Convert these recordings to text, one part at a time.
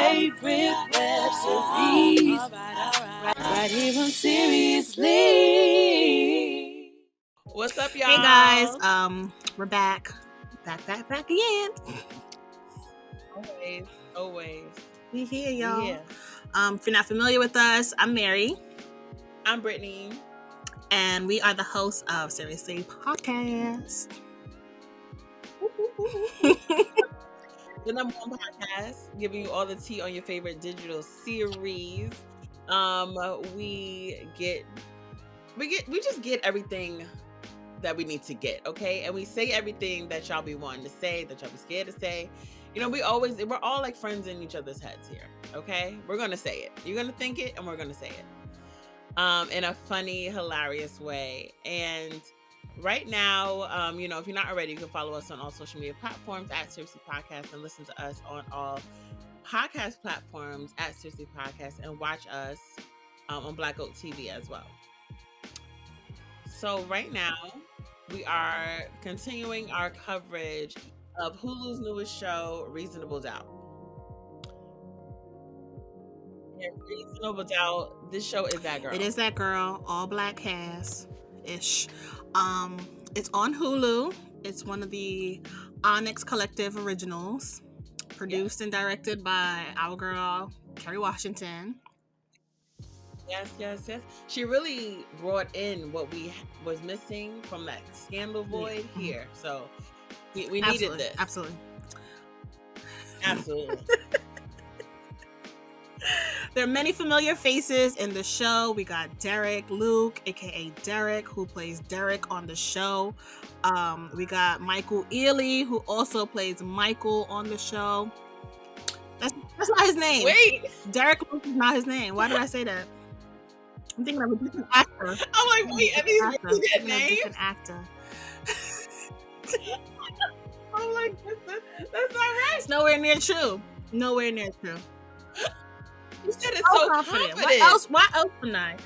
favorite web series. Right here on Seriously. What's up, y'all? Hey guys, we're back again. Always. We here, y'all. We here. If you're not familiar with us, I'm Mary. I'm Brittany. And we are the hosts of Seriously Podcast. The number one podcast giving you all the tea on your favorite digital series. We just get everything that we need to get, okay? And we say everything that y'all be wanting to say, that y'all be scared to say. You know, we're all like friends in each other's heads here, okay? We're gonna say it. You're gonna think it, and we're gonna say it. In a funny, hilarious way. And right now, if you're not already, you can follow us on all social media platforms at Seriously Podcast and listen to us on all podcast platforms at Seriously Podcast and watch us on Black Oak TV as well. So right now, we are continuing our coverage of Hulu's newest show, Reasonable Doubt. Yeah, Reasonable Doubt, this show is that girl. It is that girl, all black cast-ish. It's on Hulu. It's one of the Onyx Collective originals, produced and directed by our girl, Kerry Washington. Yes. She really brought in what we was missing from that scandal void here. So we needed this. Absolutely. There are many familiar faces in the show. We got Derek Luke, aka Derek, who plays Derek on the show. We got Michael Ealy, who also plays Michael on the show. That's not his name. Wait, Derek Luke is not his name. Why did I say that? I'm thinking of a different actor. I'm like, wait, and he's really that name? Different actor. I'm like, that's not right. It's nowhere near true. Nowhere near true. You said it so confident. Why else wouldn't I?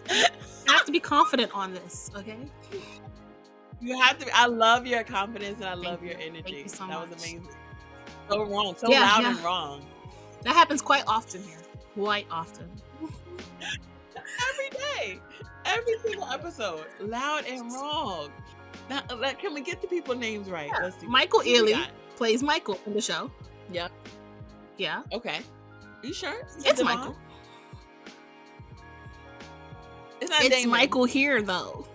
I have to be confident on this, okay? You have to. I love your confidence and I love your energy. Thank you so that much. was amazing. So wrong, so loud and wrong. That happens quite often here. Quite often. Every day. Every single episode. Loud and wrong. Now, can we get the people names right? Yeah. Let's see. Michael Ealy plays Michael in the show. Yep. Yeah. Okay. Are you sure? It's Michael. It's Damon. Michael here, though.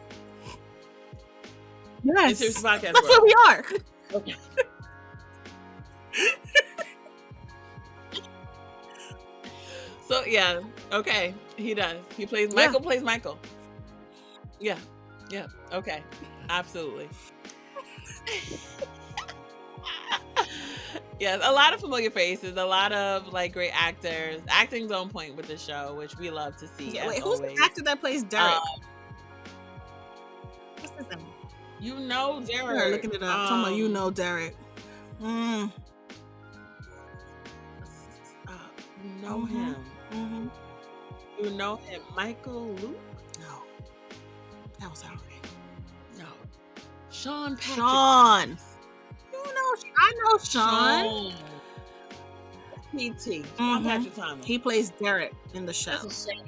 Yes. It's your podcast. That's where we are. Okay. So yeah, okay, he does. He plays Michael. Plays Michael. Yeah. Okay, absolutely. Yes, a lot of familiar faces, a lot of like great actors. Acting's on point with the show, which we love to see. Wait, who's the actor that plays Derek? What's his name? You know Derek. We're looking it up. Talking about you know Derek. You know him. Mm-hmm. You know him. Michael Luke? No. That was Harry. No. Sean Patrick. Sean. I know Sean. P.T. Sean Patrick Thomas. He plays Derek in the show. That's a shame.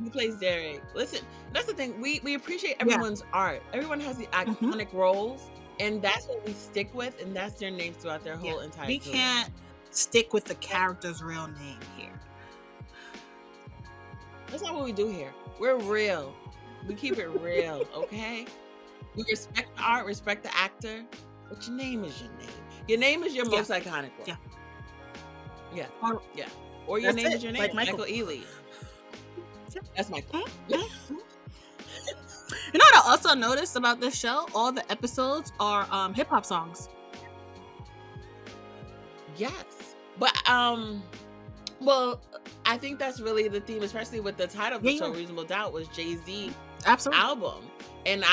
He plays Derek. Listen, that's the thing. We appreciate everyone's art. Everyone has the iconic roles, and that's what we stick with, and that's their names throughout their whole entire We career. can't stick with the character's real name here. That's not what we do here. We're real. We keep it real, okay? We respect the art, respect the actor, but your name is your name. Your name is your most iconic role. Yeah. Or your name is your name. Like Michael Ealy. That's Michael. You know what I also noticed about this show? All the episodes are hip-hop songs. Yes. But well, I think that's really the theme, especially with the title of the show, Reasonable Doubt, was Jay-Z album. And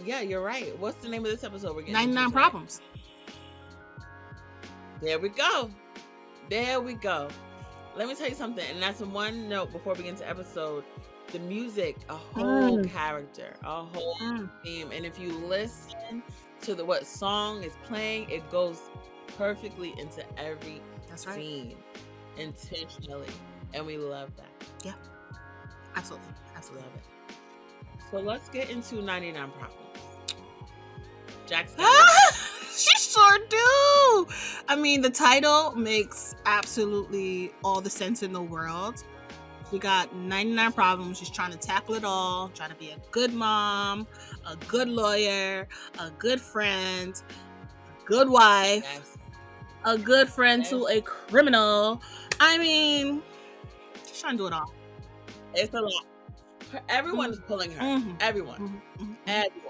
you're right. What's the name of this episode we're getting 99 Problems. There we go. Let me tell you something, and that's one note before we get into episode. The music, a whole character, a whole theme. And if you listen to what song is playing, it goes perfectly into every That's right. scene intentionally, and we love that. Yeah, absolutely, absolutely. Love it. So let's get into 99 Problems. Jack's she sure do. I mean, the title makes absolutely all the sense in the world. She got 99 problems. She's trying to tackle it all, trying to be a good mom, a good lawyer, a good friend, a good wife, yes. a good friend to a criminal. I mean, she's trying to do it all. It's a lot. Everyone is pulling her. Mm-hmm. Everyone. Mm-hmm. Everyone.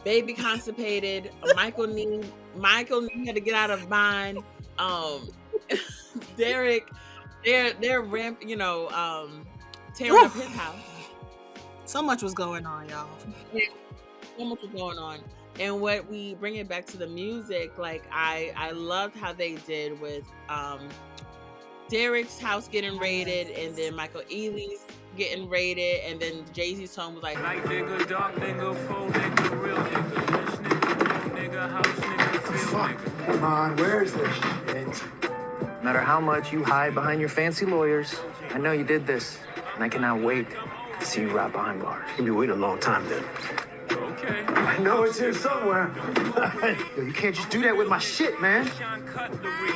Baby constipated. Michael had to get out of mine. Derek, they're tearing up his house. So much was going on, y'all. Yeah, so much was going on. And what we bring it back to the music, like I loved how they did with Derek's house getting raided, and then Michael Ealy's getting raided, and then Jay-Z's song was like light nigga, dark nigga, full nigga, real nigga, bitch nigga, nigga, house nigga, feel nigga. Come on, where's this shit? No matter how much you hide behind your fancy lawyers, I know you did this, and I cannot wait to see you right behind bars. You'll be waiting a long time then. Okay. I know it's here somewhere. Yo, you can't just do that with my shit, man. Sean Cutlery,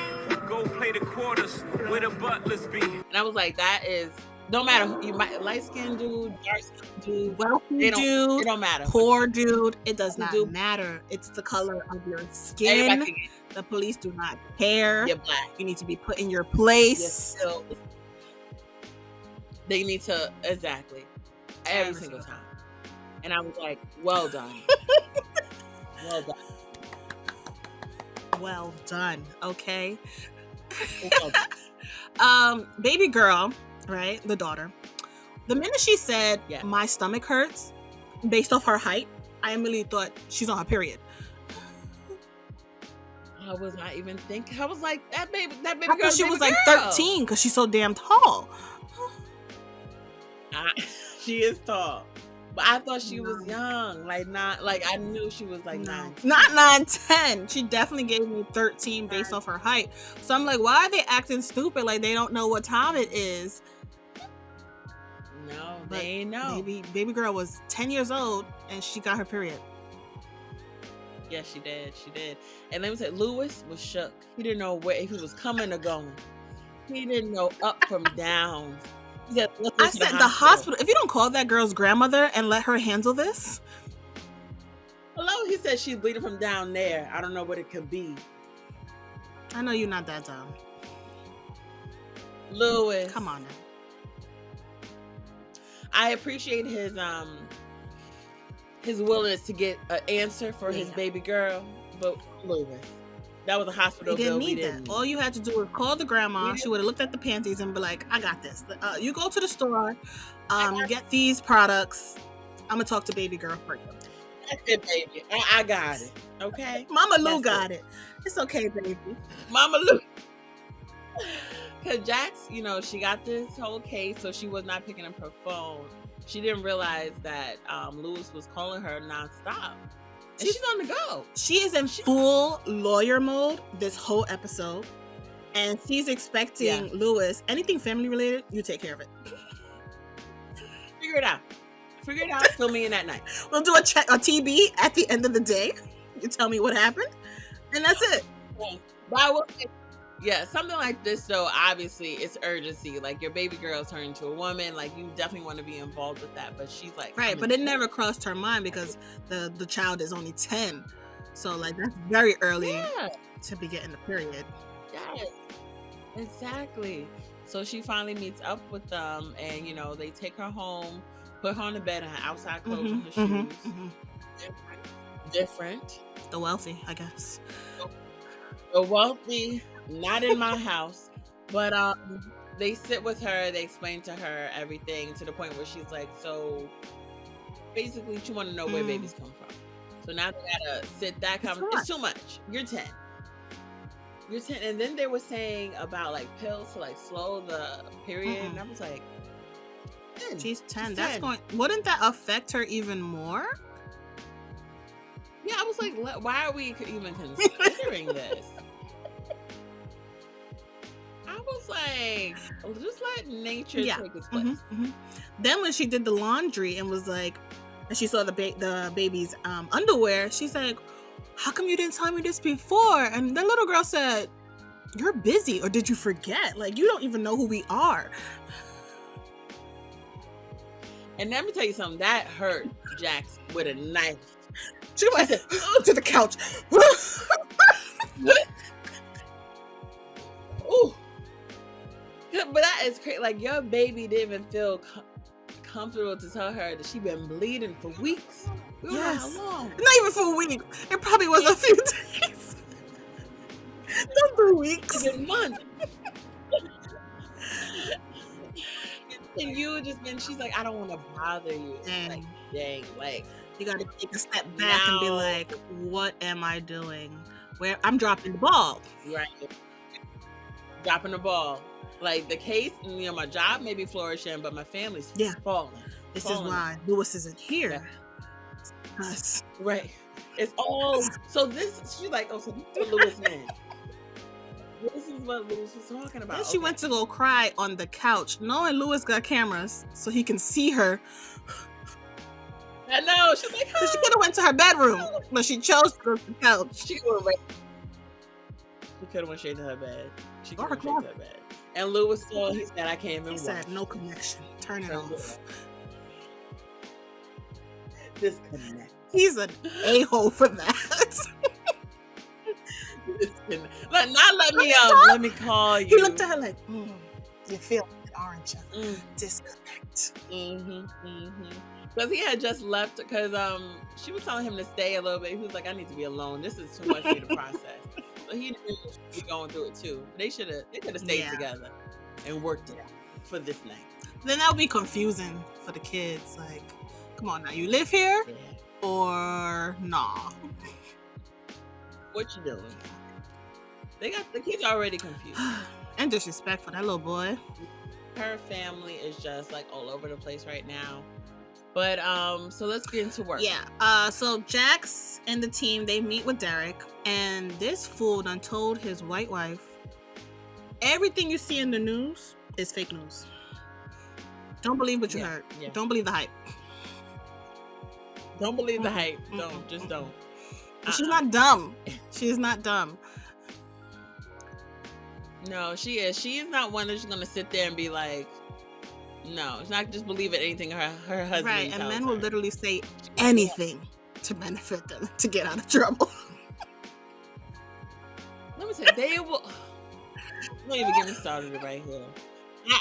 go play the quarters where the butlers be. And I was like, that is, no matter who you might, light-skinned dude, dark-skinned dude, wealthy it dude, don't matter. poor dude, it does not Dude. matter. It's the color of your skin. Everybody, The police do not care. you're black. You need to be put in your You're place. still, they need to, exactly, every single time. And I was like, well done. Well done. Well done. Okay. Well done. Baby girl, right? The daughter. The minute she said, Yeah. my stomach hurts, based off her height, I immediately thought she's on her period. I was not even thinking. I was like, that baby I girl. thought she baby was like girl. 13 because she's so damn tall. She is tall. But I thought she was young. Like, not, like, I knew she was like No, 9. not 9, 10. She definitely gave me 13 based off her height. So I'm like, why are they acting stupid? Like they don't know what time it is. No, But they ain't know. Baby girl was 10 years old and she got her period. Yes, she did. She did. And let me say, Lewis was shook. He didn't know if he was coming or going. He didn't know up from down. He said, let's go I to said the hospital. If you don't call that girl's grandmother and let her handle this. Hello, he said she's bleeding from down there. I don't know what it could be. I know you're not that dumb. Lewis. Come on now. I appreciate his willingness to get an answer for his Yeah. baby girl, but Lewis, that was a hospital You didn't bill. need We that. didn't. All you had to do was call the grandma. We She would have looked at the panties and be like, I got this. You go to the store, got get these products. I'm going to talk to baby girl for you. That's it, baby. I got it. Okay, Mama Lou That's got it. It's okay, baby. Mama Lou. Because Jax, she got this whole case, so she was not picking up her phone. She didn't realize that Lewis was calling her nonstop. And she's on the go. She is in full lawyer mode this whole episode. And she's expecting Lewis, anything family related, you take care of it. Figure it out. Fill me in that night. We'll do a TB at the end of the day. You tell me what happened. And that's it. But I will say, yeah, something like this, though, obviously, it's urgency. Like, your baby girl's turning into a woman. Like, you definitely want to be involved with that. But she's like... Right, but it never crossed her mind because the child is only 10. So, like, that's very early to be getting the period. Yes, exactly. So she finally meets up with them, and, they take her home, put her on the bed in her outside clothes and her shoes. Different. The wealthy, I guess. The wealthy... Not in my house, but they sit with her. They explain to her everything to the point where she's like, so basically, she want to know where babies come from. So now they gotta sit that conversation. It's too much. You're 10. And then they were saying about like pills to like slow the period, and I was like, 10. She's 10. She's That's 10. wouldn't that affect her even more? Yeah, I was like, why are we even considering this? I was like, just let nature take its place. Then when she did the laundry and was like, and she saw the baby's underwear, she's like, how come you didn't tell me this before? And the little girl said, you're busy, or did you forget? Like, you don't even know who we are. And let me tell you something, that hurt Jax with a knife. She went to the couch. Ooh. But that is crazy. Like, your baby didn't even feel comfortable to tell her that she been bleeding for weeks. Yes. How long? Not even for a week. It probably was a few days. Not for weeks. Even months. And you just been, she's like, I don't want to bother you. Like, dang, like, you got to take a step back and be like, what am I doing? Where I'm dropping the ball. Right. Dropping the ball. Like, the case, you know, my job may be flourishing, but my family's falling. This is why Lewis isn't here. Yeah. Us. Right. It's all, so this, she's like, oh, so this is Lewis man. This is what Lewis was talking about. Then she went to go cry on the couch, knowing Lewis got cameras so he can see her. I know. She's like, she could have went to her bedroom, but she chose to go to the couch. She could have went straight to her bed. She could have went straight to her bed. And Lewis saw, he said, I can't even watch. He said, no connection. Turn it off. Disconnect. He's an a-hole for that. Not let me let me call you. He looked at her like, you feel it, aren't you? Disconnect. Because he had just left, because she was telling him to stay a little bit. He was like, I need to be alone. This is too much for me to process. So he knew she was going through it too. They could have stayed together and worked it out for this night. Then that would be confusing for the kids. Like, come on now, you live here or nah? What you doing? They got the kids already confused. And disrespectful, that little boy. Her family is just like all over the place right now. But so let's get into work. Yeah. So Jax and the team, they meet with Derek, and this fool done told his white wife, everything you see in the news is fake news. Don't believe what you heard. Yeah. Don't believe the hype. Don't believe the hype. Just don't. She's not dumb. She's not dumb. No, she is. She is not one that's going to sit there and be like, no, she's not just believing anything her husband right, tells and men her. will literally say anything to benefit them to get out of trouble. Let me tell you, they will. Don't even get me started right here.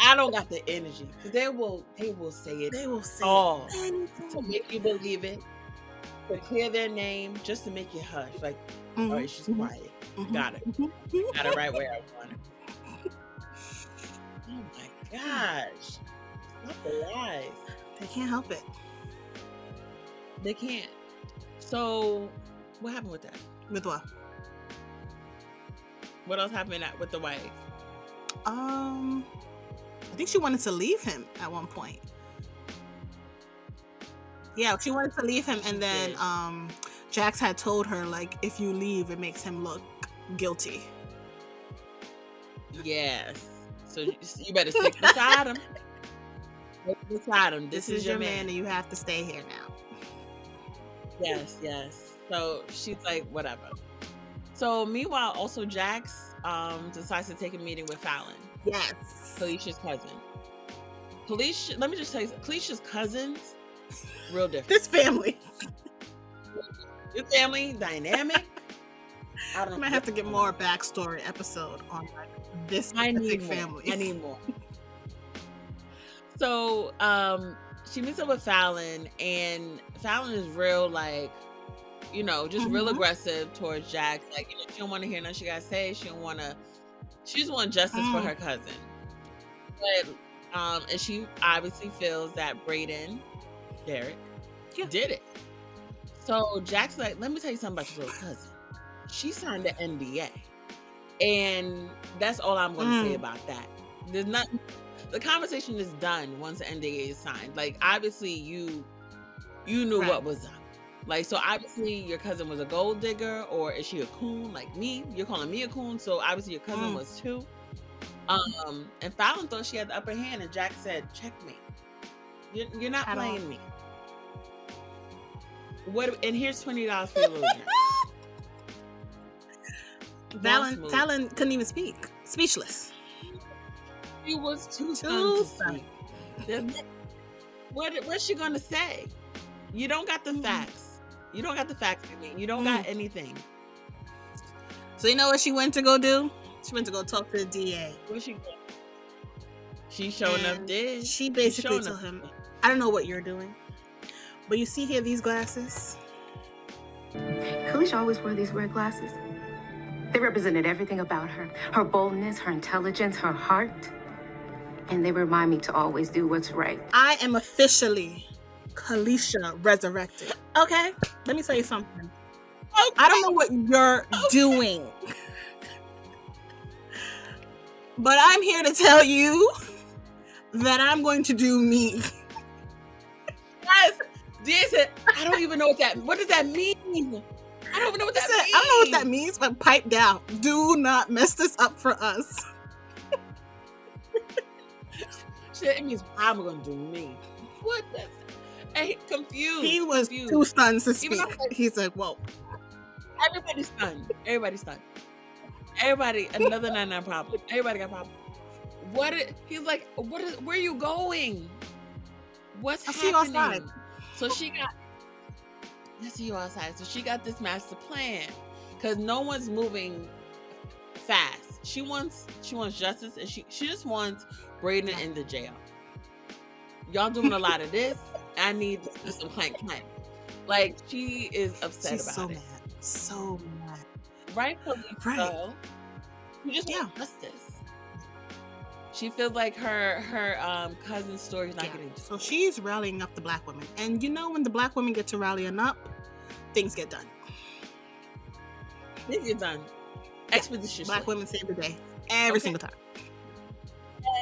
I don't got the energy. They will say it. They will say all anything to make you believe it, to clear their name, just to make you hush. Like, all right, she's quiet. Got it. Got it right where I want it. Oh my gosh. Not the lies. They can't help it. They can't. So, what happened with that? With what? What else happened with the wife? I think she wanted to leave him at one point. Yeah, she wanted to leave him, and then Jax had told her, like, if you leave, it makes him look guilty. Yes. So you better stick beside him. Stick beside him. This is your man, and you have to stay here now. Yes. So she's like, whatever. So meanwhile, also Jax decides to take a meeting with Fallon. Yes. Felicia's cousin. Let me just tell you, Felicia's cousins, real different. This family dynamic. I might have to get more backstory episode on like this specific family. I need more. So she meets up with Fallon, and Fallon is real, like, you know, just real aggressive towards Jax. Like, you know, she don't want to hear nothing she got to say. She just want justice for her cousin. But and she obviously feels that Derek, did it. So Jack's like, let me tell you something about your little cousin. She signed the NDA. And that's all I'm going to say about that. There's nothing. The conversation is done once the NDA is signed. Like, obviously you knew what was up. Like, so obviously your cousin was a gold digger, or is she a coon like me? You're calling me a coon, so obviously your cousin was too. And Fallon thought she had the upper hand, and Jack said, "Checkmate. You're not At all. playing me." What? And here's $20 for your little drink. Fallon couldn't even speak. Speechless. She was too stunned to speak. What's she gonna say? You don't got the facts. You don't got the facts for me. You don't got anything. So you know what she went to go do? She went to go talk to the DA. What she? She sure enough did. She basically told him, "I don't know what you're doing, but you see here these glasses." Kalisha always wore these red glasses. They represented everything about her. Her boldness, her intelligence, her heart. And they remind me to always do what's right. I am officially Kalisha resurrected. Okay? Let me tell you something. Okay. I don't know what you're doing. But I'm here to tell you that I'm going to do me. Yes. DA said, I don't even know what does that mean? I don't even know what that means. I don't know what that means, but pipe down. Do not mess this up for us. It means I'm going to do me. What? Hey, confused. He was too stunned to speak. He's like, whoa. Everybody's stunned. Everybody, another 99 problem. Everybody got problems. He's like, where are you going? What's happening? See you outside. So I see you outside. So she got this master plan. Because no one's moving fast. She wants justice, and she just wants Braden in the jail. Y'all doing a lot of this. I need some clank. Like, she is upset about it. So mad. Rightfully so. You just want justice. She feels like her cousin's story is not getting told. So she's rallying up the black women. And you know, when the black women get to rallying up, things get done. Things get done. Expeditiously. Black women save the day. Every single time.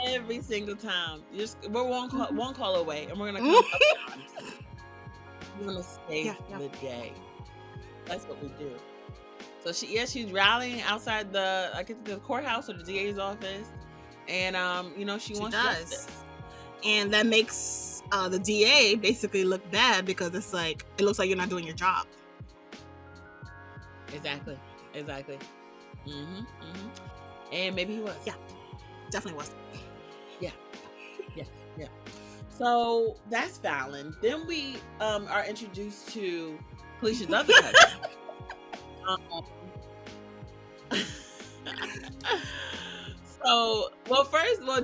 Every single time. We're one call away, and we're gonna come up. We're gonna save the day. That's what we do. So she's rallying outside the courthouse or the DA's office, and she wants justice. And that makes the DA basically look bad because it's like it looks like you're not doing your job. Exactly. And maybe he was. Yeah, definitely was. Yeah. So that's Fallon. Then we are introduced to Kalisha's other cousin.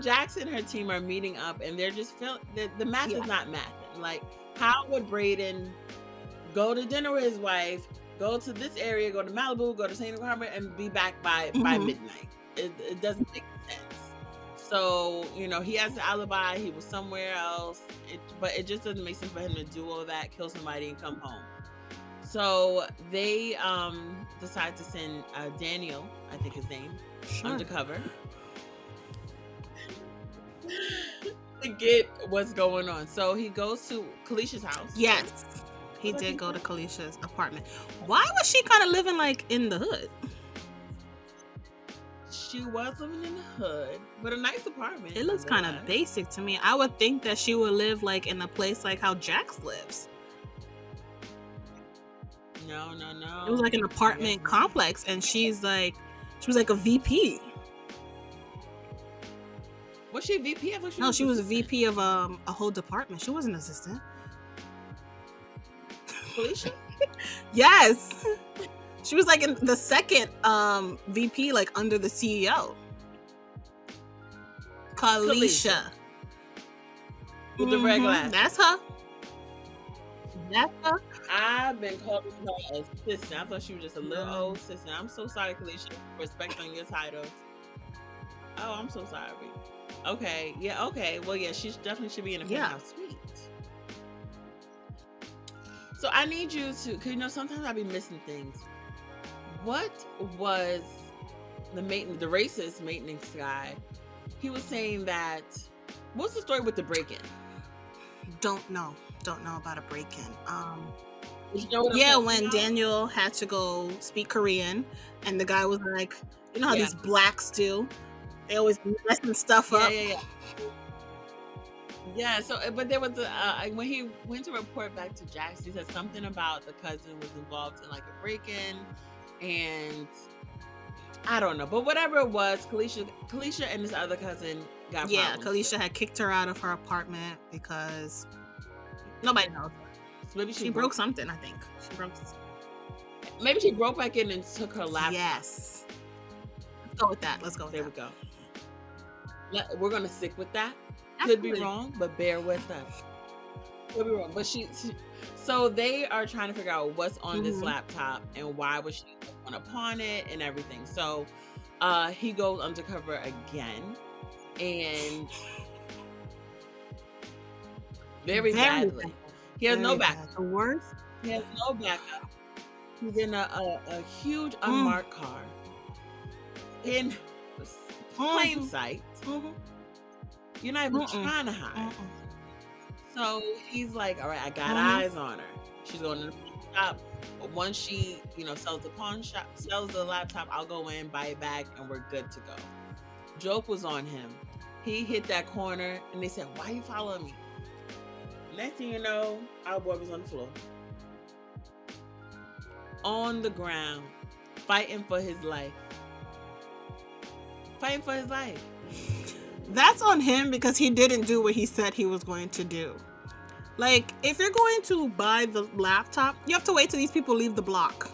Jackson and her team are meeting up, and they're just feeling the math is not mathing. Like, how would Braden go to dinner with his wife, go to this area, go to Malibu, go to St. Harbor, and be back by midnight? It doesn't make sense. So, he has an alibi. He was somewhere else. But it just doesn't make sense for him to do all that, kill somebody, and come home. So they decide to send Daniel, I think his name, undercover to get what's going on. So he goes to Kalisha's house. Yes, he did go to Kalisha's apartment. Why was she kind of living like in the hood? She was living in the hood, but a nice apartment. It looks kind of basic to me. I would think that she would live like in a place like how Jax lives. No. It was like an apartment complex, and she was like a VP. Was she a VP? She was a VP of a whole department. She wasn't an assistant. Kalisha? Yes. She was like in the second VP, like under the CEO. Kalisha. With the red glasses. That's her. I've been calling her assistant. I thought she was just a little old assistant. I'm so sorry, Kalisha. Respect on your title. Oh, I'm so sorry. Okay. Yeah, okay. Well, yeah, she definitely should be in a penthouse suite. So I need you to, because sometimes I be missing things. What was the racist maintenance guy? He was saying that, what's the story with the break-in? Don't know about a break-in. You know what I'm Yeah, talking when about? Daniel had to go speak Korean, and the guy was like, you know how Yeah. these blacks do? They always messing stuff Yeah, up. yeah, yeah. Yeah, so but there was when he went to report back to Jax, he said something about the cousin was involved in like a break-in, and I don't know, but whatever it was, Kalisha and his other cousin got Yeah, problems. Kalisha had kicked her out of her apartment because nobody knows. So maybe She broke something, I think. Maybe she broke back in and took her laptop. Yes. Let's go with that. Let's go with There that. we go. We're gonna stick with that. Absolutely. Could be wrong, but bear with us. Could be wrong, but so they are trying to figure out what's on this laptop and why was she going to pawn it and everything. So he goes undercover again, and very badly. Bad. He has no Very backup. bad. The worst. He has no backup. He's in a huge unmarked car in plain sight. You're not even trying to hide. So he's like, all right, I got eyes on her. She's going to the shop. But once she, sells the pawn shop, sells the laptop, I'll go in, buy it back, and we're good to go. Joke was on him. He hit that corner, and they said, why you following me? Next thing you know, our boy was on the floor. On the ground, fighting for his life. Fighting for his life. That's on him because he didn't do what he said he was going to do. Like, if you're going to buy the laptop, you have to wait till these people leave the block.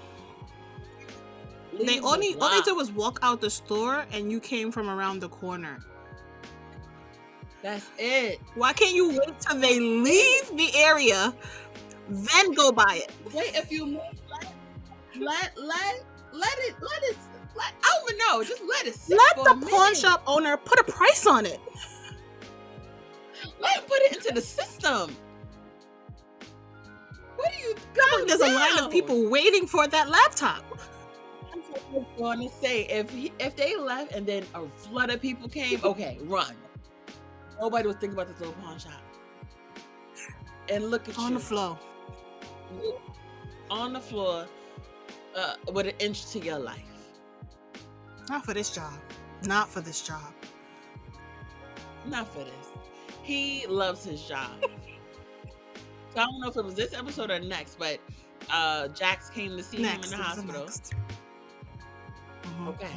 All they did was walk out the store and you came from around the corner. That's it. Why can't you wait till they leave the area, then go buy it? Wait a few minutes. Let it. I don't even know. Just let it sit. Let the pawn shop owner put a price on it. Let him put it into the system. What do you got? There's a line of people waiting for that laptop. That's what I was going to say. If they left and then a flood of people came, okay, run. Nobody was thinking about this little pawn shop. And look at you. On the floor. On the floor with an inch to your life. Not for this job. Not for this job. Not for this. He loves his job. So I don't know if it was this episode or next, but Jax came to see him in the hospital. Okay.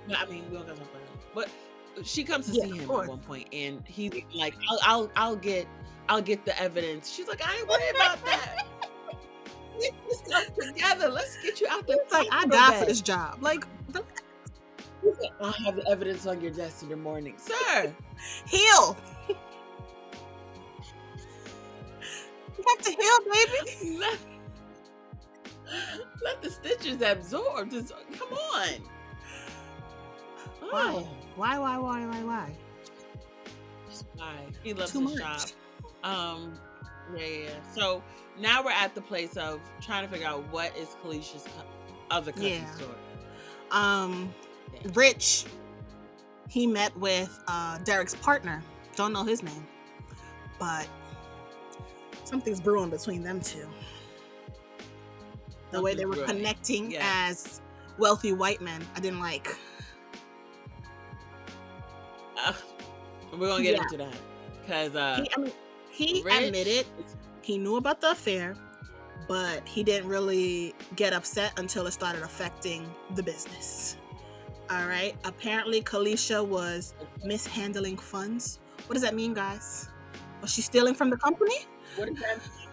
But I mean, we don't got something. But she comes to see him at one point, and he's like, "I'll get the evidence." She's like, "I ain't worried about that. Get this stuff together. Let's get you out there." It's like, I died for this job. Like, I'll have the evidence on your desk in the morning, sir. Heal. You have to heal, baby. Let the stitches absorb. Just come on. Why? Why? Why? He loves Too his much. job. Yeah. So now we're at the place of trying to figure out what is Kalisha's other cousin's story. Rich, he met with Derek's partner. Don't know his name, but something's brewing between them two. The way they were connecting as wealthy white men, I didn't like. We're gonna get into that because he admitted he knew about the affair, but he didn't really get upset until it started affecting the business. All right. Apparently, Kalisha was mishandling funds. What does that mean, guys? Was she stealing from the company? What does that mean?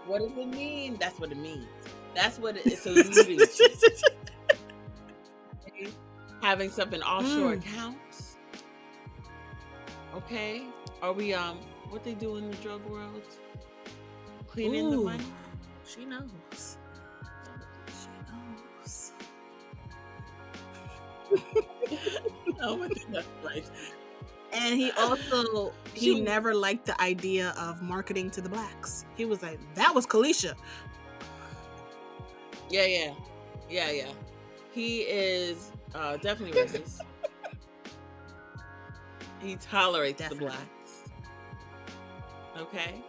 What does it mean? That's what it means. That's what it's alluding to. Okay? Having stuff in offshore accounts. Okay. Are we what they do in the drug world? Cleaning the money? She knows. Oh my God, right. And he also he never liked the idea of marketing to the blacks. He was like, that was Kalisha. Yeah. He is definitely racist. He tolerates the blacks. Okay.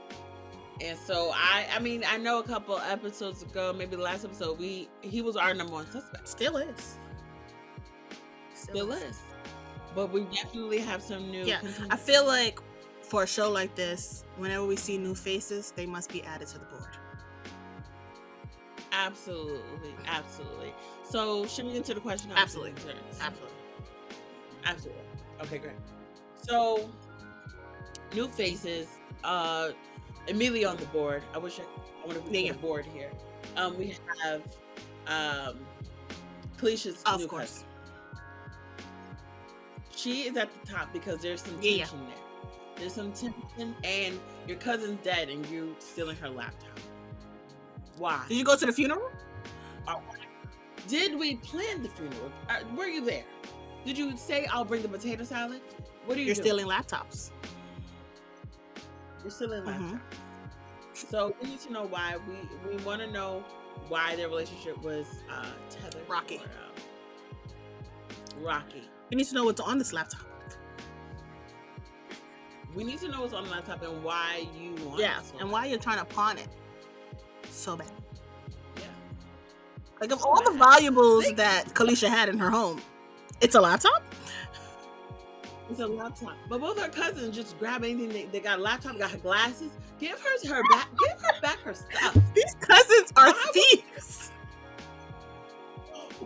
And so I mean, I know a couple episodes ago, maybe the last episode, he was our number one suspect. Still is. Still is. But we definitely have some new. Yeah, I feel like for a show like this, whenever we see new faces, they must be added to the board. Absolutely, absolutely. So should we get into the question? Absolutely. Okay, great. So new faces. Immediately on the board. I want to put the board here. We have Kalisha's new cousin. She is at the top because there's some tension there. There's some tension, and your cousin's dead, and you stealing her laptop. Why? Did you go to the funeral? Did we plan the funeral? Were you there? Did you say I'll bring the potato salad? What are you You're doing? stealing laptops. You're stealing laptops. So we need to know why. We want to know why their relationship was tethered. Rocky. Rocky. We need to know what's on this laptop. We need to know what's on the laptop and why you want it. So and why you're trying to pawn it so bad. Yeah. Like of all the valuables that Kalisha had in her home, it's a laptop? It's a laptop. But both her cousins just grab anything. They got a laptop, got her glasses. Give her back. Give her back her stuff. These cousins are thieves.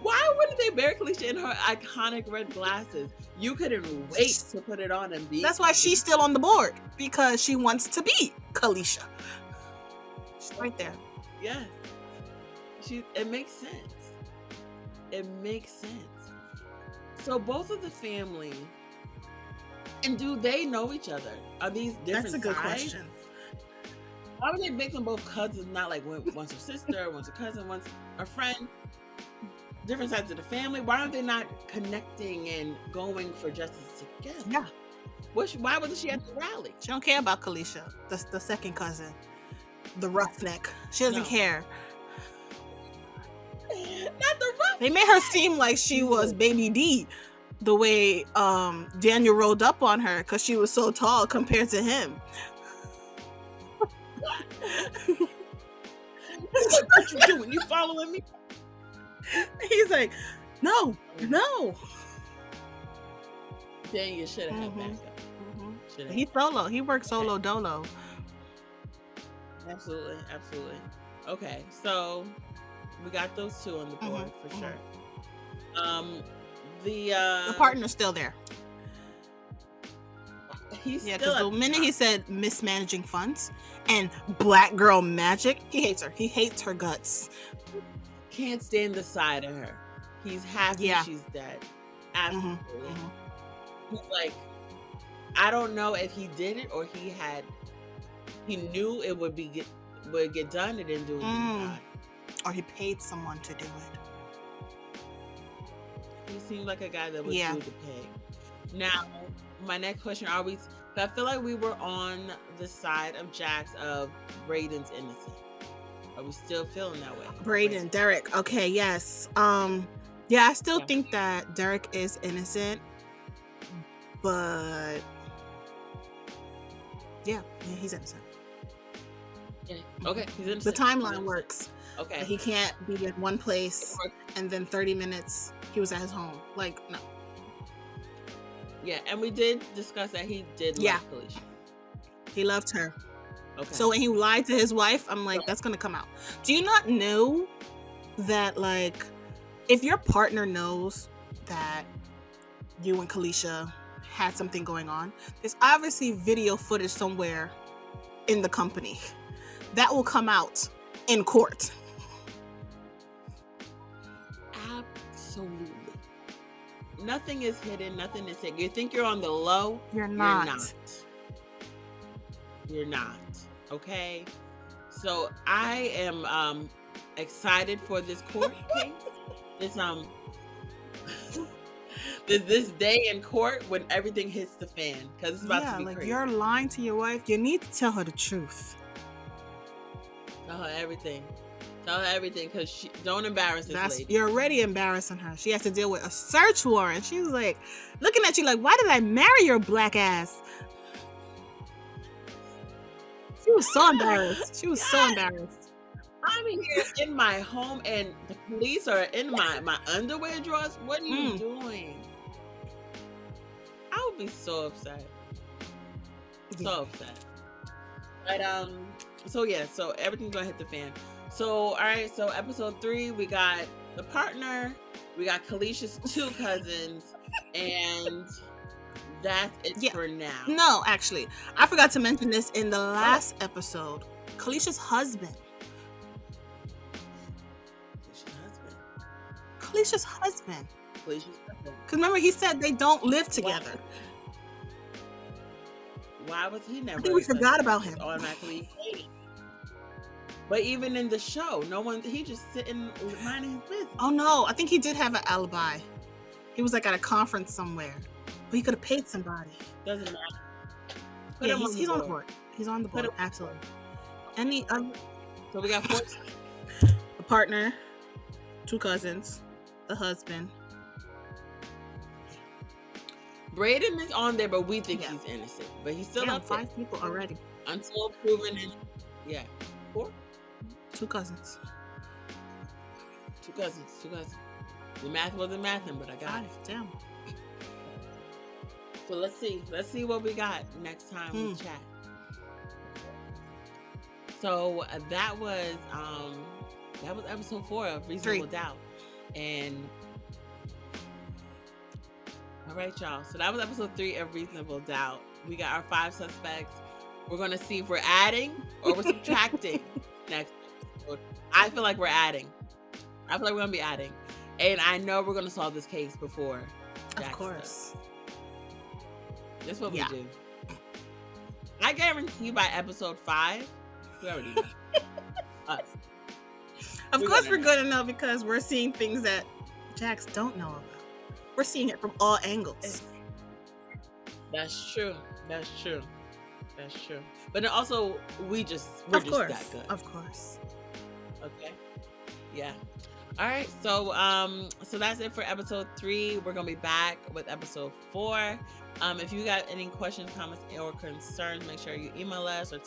Why wouldn't they bury Kalisha in her iconic red glasses? You couldn't wait to put it on and be. That's why she's still on the board, because she wants to be Kalisha. She's right there. Yeah. It makes sense. It makes sense. So both of the family, and do they know each other? Are these different sides? That's a good question. Why would they make them both cousins? Not like one's a sister, one's a cousin, one's a friend. Different sides of the family. Why are they not connecting and going for justice together? Yeah. Why wasn't she at the rally? She don't care about Kalisha, the second cousin, the roughneck. She doesn't care. Not the roughneck. They made her seem like she was Baby D, the way Daniel rolled up on her because she was so tall compared to him. What you doing? You following me? He's like, no. Daniel should have had backup. He's solo. He works solo dolo. Absolutely. Okay, so we got those two on the board for sure. The partner's still there. He's because the minute he said mismanaging funds and black girl magic, he hates her. He hates her guts. Can't stand the side of her. He's happy she's dead. Absolutely. He's like, I don't know if he did it or he knew it would get done. It didn't do it. Or he paid someone to do it. He seemed like a guy that would do the pay. Now, my next question: I feel like we were on the side of Jax of Brayden's innocent. Are we still feeling that way? Brayden, Derek. Okay, yes. Yeah, I still think that Derek is innocent, but yeah, he's innocent. Yeah. Okay, he's innocent. The timeline works. Okay. He can't be at one place and then 30 minutes he was at his home. Like, no. Yeah, and we did discuss that he did love Kalisha. He loved her. Okay. So when he lied to his wife, I'm like, that's gonna come out. Do you not know that, like, if your partner knows that you and Kalisha had something going on, there's obviously video footage somewhere in the company that will come out in court. Absolutely. Nothing is hidden. Nothing is hidden. You think you're on the low? You're not. You're not. Okay? So I am excited for this court case. This day in court when everything hits the fan, because it's about to be crazy. You're lying to your wife. You need to tell her the truth. Tell her everything. Tell her everything, because don't embarrass this lady. You're already embarrassing her. She has to deal with a search warrant. She's like looking at you like, why did I marry your black ass? She was so embarrassed. She was so Yes. embarrassed. I'm here in my home and the police are in my underwear drawers. What are you doing? I would be so upset. So upset. But so yeah, so everything's gonna hit the fan. So all right, so episode 3, we got the partner, we got Kalisha's 2 cousins, and that's it for now. No, actually, I forgot to mention this in the last episode. Kalisha's husband. Kalisha's husband. Because remember, he said they don't live together. Why was he never? I think we forgot about him. Automatically equated. But even in the show, no one. He just sitting minding his business. Oh no, I think he did have an alibi. He was like at a conference somewhere, but he could have paid somebody. Doesn't matter. Yeah, he's on the board. He's on the board. Absolutely. Any So we got 4. a partner, 2 cousins, the husband. Braden is on there, but we think he's innocent. But he's still up 5 people already. Until proven in. Yeah. 4? 2 cousins. 2 cousins. 2 cousins. The math wasn't mathing, but I got it. Damn. So let's see. Let's see what we got next time we chat. So that was episode 4 of Reasonable Doubt. And all right, y'all. So that was episode 3 of Reasonable Doubt. We got our 5 suspects. We're gonna see if we're adding or we're subtracting next episode. I feel like we're adding. I feel like we're gonna be adding. And I know we're gonna solve this case before Jax Of course. does. That's what we do. I guarantee by episode 5, we already know. Us. Of course we're gonna know because we're seeing things that Jax don't know about. We're seeing it from all angles. That's true. That's true. That's true. But then also, we're just that good. Of course. Okay. Yeah. All right. So so that's it for episode 3. We're gonna be back with episode 4. If you got any questions, comments, or concerns, make sure you email us or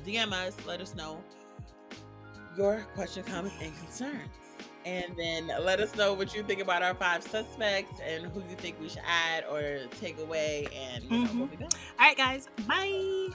DM us. Let us know your question, comments, and concerns. And then let us know what you think about our 5 suspects and who you think we should add or take away. And you know what we got. All right, guys. Bye.